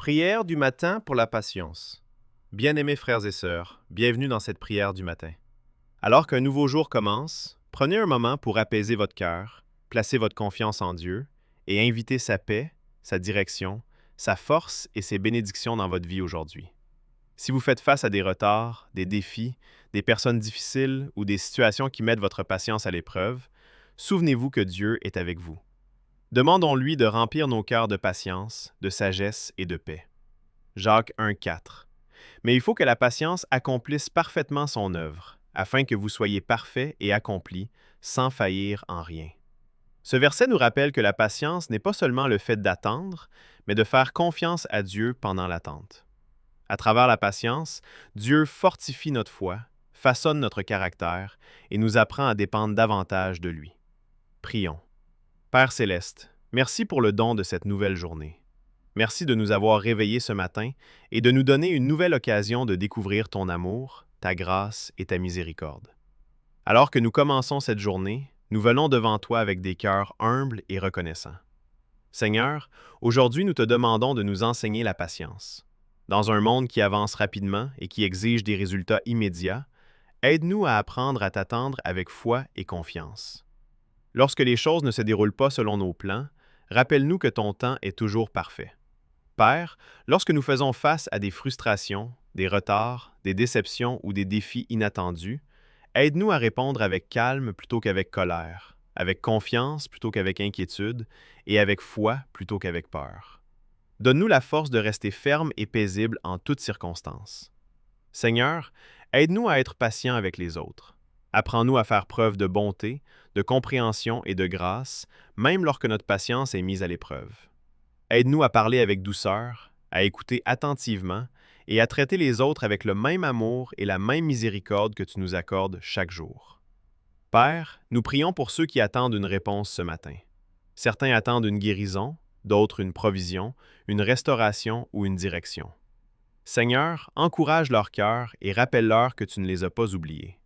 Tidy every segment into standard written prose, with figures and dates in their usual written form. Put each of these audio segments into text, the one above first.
Prière du matin pour la patience. Bien-aimés frères et sœurs, bienvenue dans cette prière du matin. Alors qu'un nouveau jour commence, prenez un moment pour apaiser votre cœur, placer votre confiance en Dieu et inviter sa paix, sa direction, sa force et ses bénédictions dans votre vie aujourd'hui. Si vous faites face à des retards, des défis, des personnes difficiles ou des situations qui mettent votre patience à l'épreuve, souvenez-vous que Dieu est avec vous. Demandons-lui de remplir nos cœurs de patience, de sagesse et de paix. Jacques 1,4. Mais il faut que la patience accomplisse parfaitement son œuvre, afin que vous soyez parfaits et accomplis, sans faillir en rien. Ce verset nous rappelle que la patience n'est pas seulement le fait d'attendre, mais de faire confiance à Dieu pendant l'attente. À travers la patience, Dieu fortifie notre foi, façonne notre caractère et nous apprend à dépendre davantage de lui. Prions. Père céleste, merci pour le don de cette nouvelle journée. Merci de nous avoir réveillés ce matin et de nous donner une nouvelle occasion de découvrir ton amour, ta grâce et ta miséricorde. Alors que nous commençons cette journée, nous venons devant toi avec des cœurs humbles et reconnaissants. Seigneur, aujourd'hui nous te demandons de nous enseigner la patience. Dans un monde qui avance rapidement et qui exige des résultats immédiats, aide-nous à apprendre à t'attendre avec foi et confiance. Lorsque les choses ne se déroulent pas selon nos plans, rappelle-nous que ton temps est toujours parfait. Père, lorsque nous faisons face à des frustrations, des retards, des déceptions ou des défis inattendus, aide-nous à répondre avec calme plutôt qu'avec colère, avec confiance plutôt qu'avec inquiétude et avec foi plutôt qu'avec peur. Donne-nous la force de rester ferme et paisible en toutes circonstances. Seigneur, aide-nous à être patients avec les autres. Apprends-nous à faire preuve de bonté, de compréhension et de grâce, même lorsque notre patience est mise à l'épreuve. Aide-nous à parler avec douceur, à écouter attentivement et à traiter les autres avec le même amour et la même miséricorde que tu nous accordes chaque jour. Père, nous prions pour ceux qui attendent une réponse ce matin. Certains attendent une guérison, d'autres une provision, une restauration ou une direction. Seigneur, encourage leur cœur et rappelle-leur que tu ne les as pas oubliés.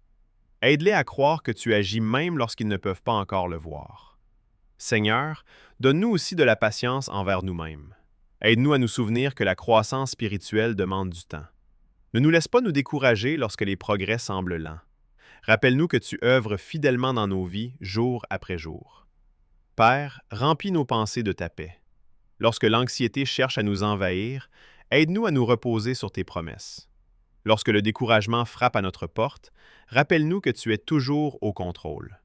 Aide-les à croire que tu agis même lorsqu'ils ne peuvent pas encore le voir. Seigneur, donne-nous aussi de la patience envers nous-mêmes. Aide-nous à nous souvenir que la croissance spirituelle demande du temps. Ne nous laisse pas nous décourager lorsque les progrès semblent lents. Rappelle-nous que tu œuvres fidèlement dans nos vies, jour après jour. Père, remplis nos pensées de ta paix. Lorsque l'anxiété cherche à nous envahir, aide-nous à nous reposer sur tes promesses. Lorsque le découragement frappe à notre porte, rappelle-nous que tu es toujours au contrôle.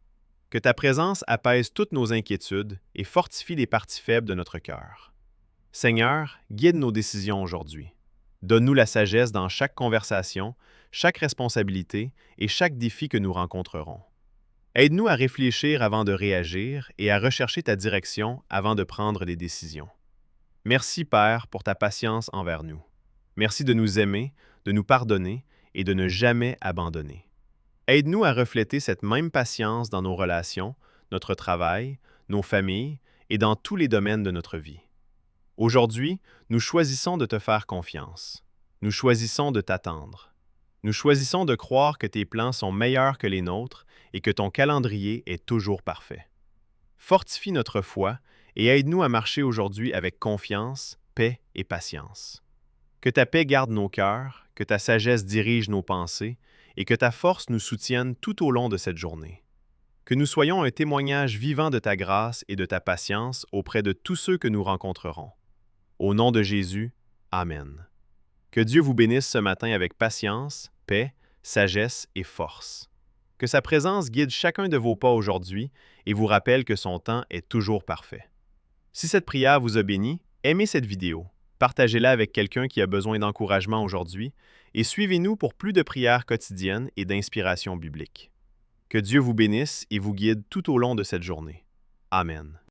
Que ta présence apaise toutes nos inquiétudes et fortifie les parties faibles de notre cœur. Seigneur, guide nos décisions aujourd'hui. Donne-nous la sagesse dans chaque conversation, chaque responsabilité et chaque défi que nous rencontrerons. Aide-nous à réfléchir avant de réagir et à rechercher ta direction avant de prendre des décisions. Merci, Père, pour ta patience envers nous. Merci de nous aimer, de nous pardonner et de ne jamais abandonner. Aide-nous à refléter cette même patience dans nos relations, notre travail, nos familles et dans tous les domaines de notre vie. Aujourd'hui, nous choisissons de te faire confiance. Nous choisissons de t'attendre. Nous choisissons de croire que tes plans sont meilleurs que les nôtres et que ton calendrier est toujours parfait. Fortifie notre foi et aide-nous à marcher aujourd'hui avec confiance, paix et patience. Que ta paix garde nos cœurs, que ta sagesse dirige nos pensées et que ta force nous soutienne tout au long de cette journée. Que nous soyons un témoignage vivant de ta grâce et de ta patience auprès de tous ceux que nous rencontrerons. Au nom de Jésus, Amen. Que Dieu vous bénisse ce matin avec patience, paix, sagesse et force. Que sa présence guide chacun de vos pas aujourd'hui et vous rappelle que son temps est toujours parfait. Si cette prière vous a béni, aimez cette vidéo, partagez-la avec quelqu'un qui a besoin d'encouragement aujourd'hui et suivez-nous pour plus de prières quotidiennes et d'inspiration biblique. Que Dieu vous bénisse et vous guide tout au long de cette journée. Amen.